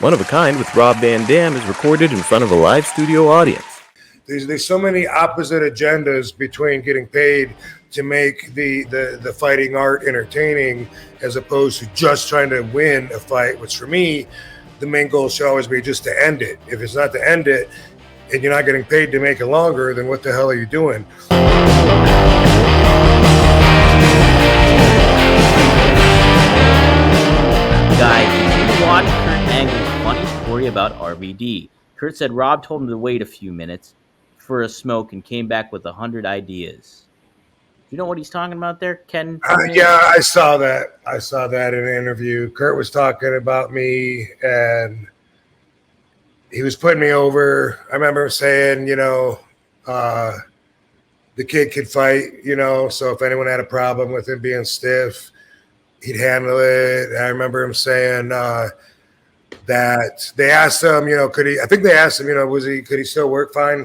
One of a Kind with Rob Van Dam is recorded in front of a live studio audience. There's so many opposite agendas between getting paid to make the fighting art entertaining as opposed to just trying to win a fight, which for me, the main goal should always be just to end it. If it's not to end it and you're not getting paid to make it longer, then what the hell are you doing? Guys, did you watch Kurt Angle's funny story about RVD? Kurt said Rob told him to wait a few minutes for a smoke and came back with 100 ideas. You know what he's talking about there, Ken? Yeah, I saw that. I saw that in an interview. Kurt was talking about me and he was putting me over. I remember saying, the kid could fight, so if anyone had a problem with him being stiff, he'd handle it. I remember him saying that they asked him, could he? I think they asked him, could he still work fine?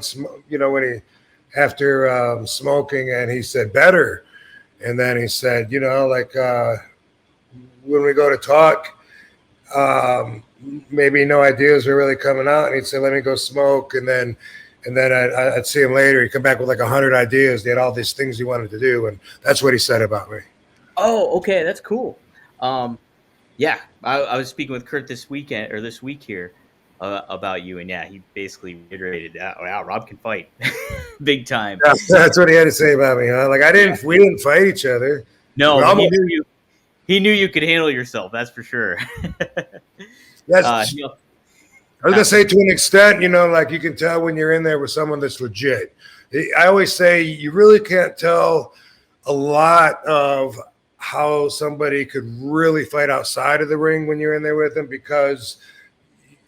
When he after smoking, and he said better. And then he said, when we go to talk, maybe no ideas are really coming out. And he'd say, let me go smoke, and then I'd see him later. He'd come back with like 100 ideas. He had all these things he wanted to do, and that's what he said about me. Oh, okay, that's cool. Yeah, I was speaking with Kurt this week here about you, and yeah, he basically reiterated, "Wow, Rob can fight, big time." Yeah, that's what he had to say about me, huh? Like we didn't fight each other. No, he knew you could handle yourself. That's for sure. I was gonna say, to an extent, like you can tell when you're in there with someone that's legit. I always say you really can't tell a lot of how somebody could really fight outside of the ring when you're in there with them, because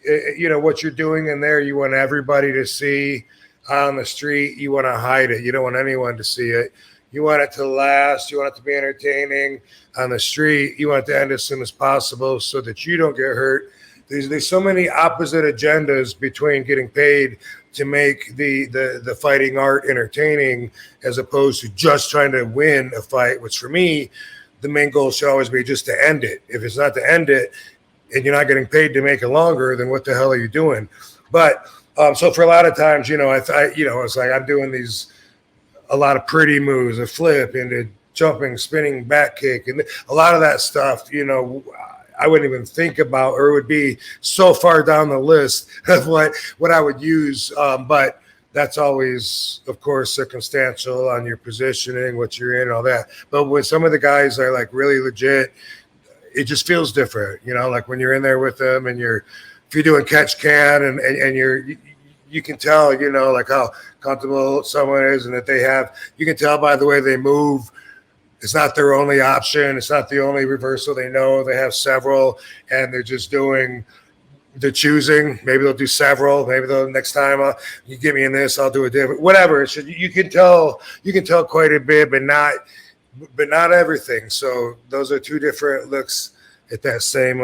what you're doing in there, you want everybody to see. On the street, you want to hide it. You don't want anyone to see it. You want it to last. You want it to be entertaining. On the street, you want it to end as soon as possible so that you don't get hurt. There's so many opposite agendas between getting paid to make the fighting art entertaining as opposed to just trying to win a fight, which for me, the main goal should always be just to end it. If it's not to end it and you're not getting paid to make it longer, then what the hell are you doing? But so for a lot of times, it's like I'm doing a lot of pretty moves, a flip into jumping, spinning, back kick, and a lot of that stuff, I wouldn't even think about, or it would be so far down the list of what I would use. But that's always, of course, circumstantial on your positioning, what you're in, all that. But when some of the guys are like really legit, it just feels different, like when you're in there with them and if you're doing catch can and you can tell, like how comfortable someone is and that you can tell by the way they move. It's not their only option. It's not the only reversal they know. They have several, and they're choosing. Maybe they'll do several. Maybe next time you get me in this, I'll do a different. Whatever. You can tell quite a bit, but not everything. So those are two different looks at that same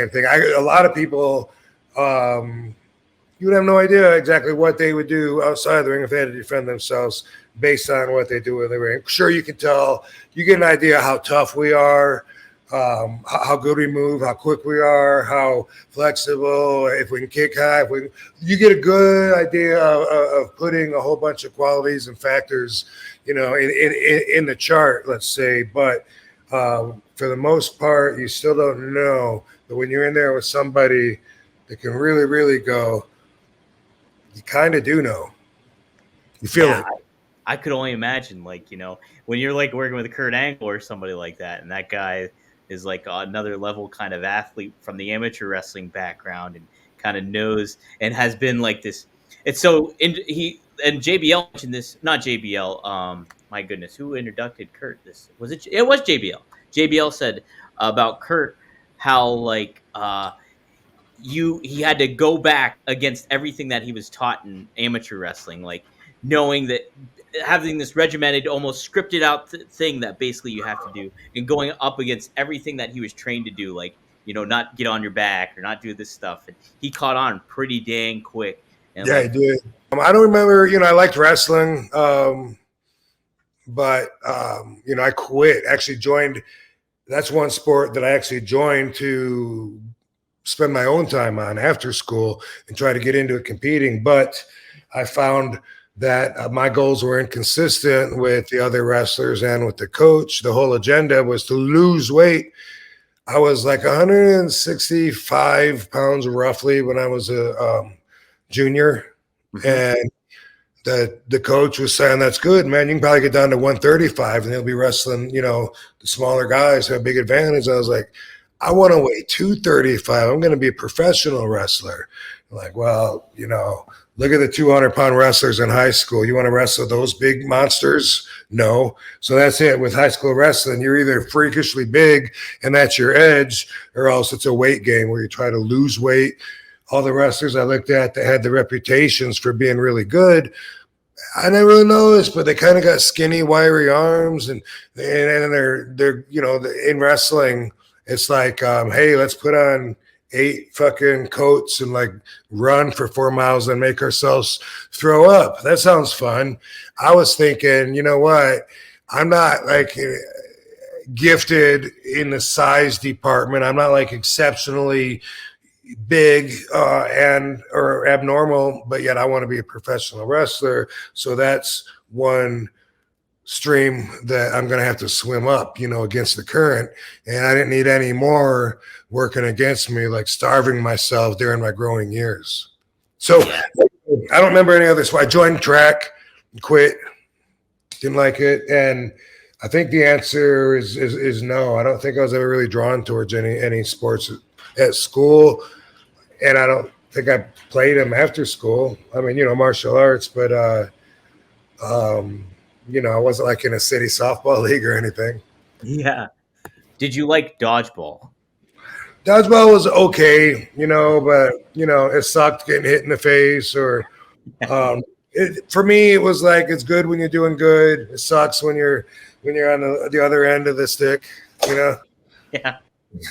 thing. A lot of people, you would have no idea exactly what they would do outside the ring if they had to defend themselves based on what they do in the ring. Sure, you can tell, you get an idea how tough we are, how good we move, how quick we are, how flexible, if we can kick high. You get a good idea of putting a whole bunch of qualities and factors, in the chart, let's say. But for the most part, you still don't know. But when you're in there with somebody that can really, really go, you kind of do know. You feel it. I could only imagine, when you're like working with Kurt Angle or somebody like that, and that guy is like another level kind of athlete from the amateur wrestling background and kind of knows and has been like this. It's so and JBL mentioned this, not JBL. My goodness, who inducted Kurt? It was JBL. JBL said about Kurt how he had to go back against everything that he was taught in amateur wrestling, knowing that having this regimented, almost scripted out thing that basically you have to do, and going up against everything that he was trained to do, not get on your back or not do this stuff. And he caught on pretty dang quick. And he did. I don't remember, I liked wrestling, but I quit. Actually joined. That's one sport that I actually joined to spend my own time on after school and try to get into it competing. But I found that my goals were inconsistent with the other wrestlers and with the coach. The whole agenda was to lose weight. I was like 165 pounds roughly when I was a junior. And the coach was saying, that's good, man. You can probably get down to 135 and they'll be wrestling, the smaller guys have a big advantage. I was like, I want to weigh 235. I'm going to be a professional wrestler. I'm like, well, look at the 200-pound wrestlers in high school. You want to wrestle those big monsters? No. So that's it. With high school wrestling, you're either freakishly big and that's your edge, or else it's a weight game where you try to lose weight. All the wrestlers I looked at that had the reputations for being really good, I never really noticed, but they kind of got skinny, wiry arms, and they're in wrestling, it's like, hey, let's put on 8 fucking coats and like run for 4 miles and make ourselves throw up. That sounds fun. I was thinking, you know what? I'm not like gifted in the size department. I'm not like exceptionally big or abnormal, but yet I want to be a professional wrestler. So that's one stream that I'm going to have to swim up, against the current. And I didn't need any more working against me, like starving myself during my growing years. So I don't remember any other. So I joined track, quit, didn't like it. And I think the answer is no. I don't think I was ever really drawn towards any sports at school. And I don't think I played them after school. I mean, martial arts, but I wasn't like in a city softball league or anything. Yeah. Did you like dodgeball? Dodgeball was okay, but it sucked getting hit in the face, or for me it was like, it's good when you're doing good. It sucks when you're on the other end of the stick, Yeah.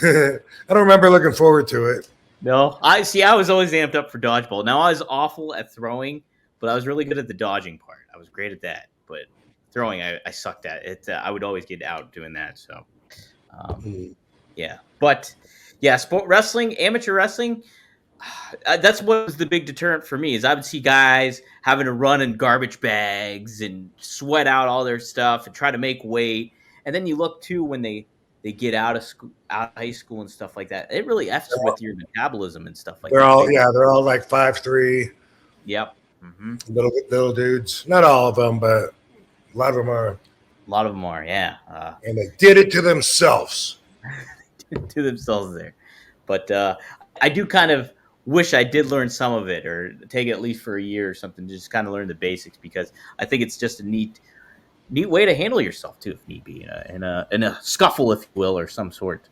I don't remember looking forward to it. No, I was always amped up for dodgeball. Now I was awful at throwing, but I was really good at the dodging part. I was great at that, but throwing I sucked at it. I would always get out doing that. So, but sport wrestling, amateur wrestling. That's what was the big deterrent for me, is I would see guys having to run in garbage bags and sweat out all their stuff and try to make weight. And then you look too when they get out of school, out of high school and stuff like that. It really F's with your metabolism and stuff like that. They're all like 5'3". Yep. Little dudes. Not all of them, but a lot of them are. Yeah. And they did it to themselves. There. But I do kind of wish I did learn some of it, or take it at least for a year or something, to just kind of learn the basics, because I think it's just a neat way to handle yourself too, if need be, in a scuffle, if you will, or some sort.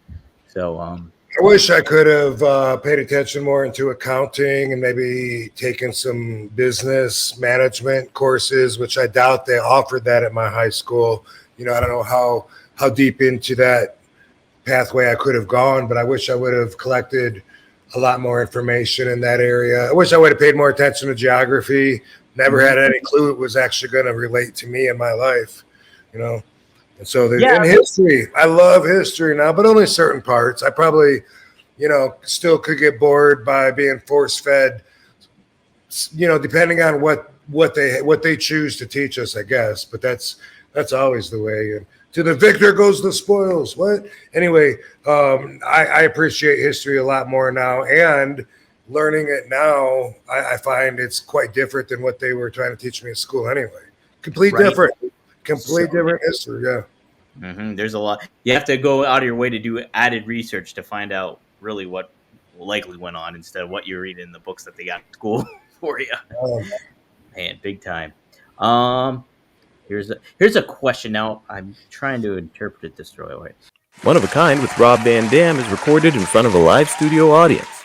So I wish I could have paid attention more into accounting and maybe taken some business management courses, which I doubt they offered that at my high school. I don't know how deep into that pathway I could have gone, but I wish I would have collected a lot more information in that area. I wish I would have paid more attention to geography. Never had any clue it was actually going to relate to me in my life, And so there's in history. I love history now, but only certain parts. I probably, still could get bored by being force-fed, depending on what they choose to teach us, I guess. But that's always the way. And to the victor goes the spoils. What? Anyway, I appreciate history a lot more now, and learning it now, I find it's quite different than what they were trying to teach me in school anyway. Complete different history, yeah. There's a lot. You have to go out of your way to do added research to find out really what likely went on, instead of what you read in the books that they got in school for you. Man, big time. Here's a question. Now, I'm trying to interpret it this way. One of a Kind with Rob Van Dam is recorded in front of a live studio audience.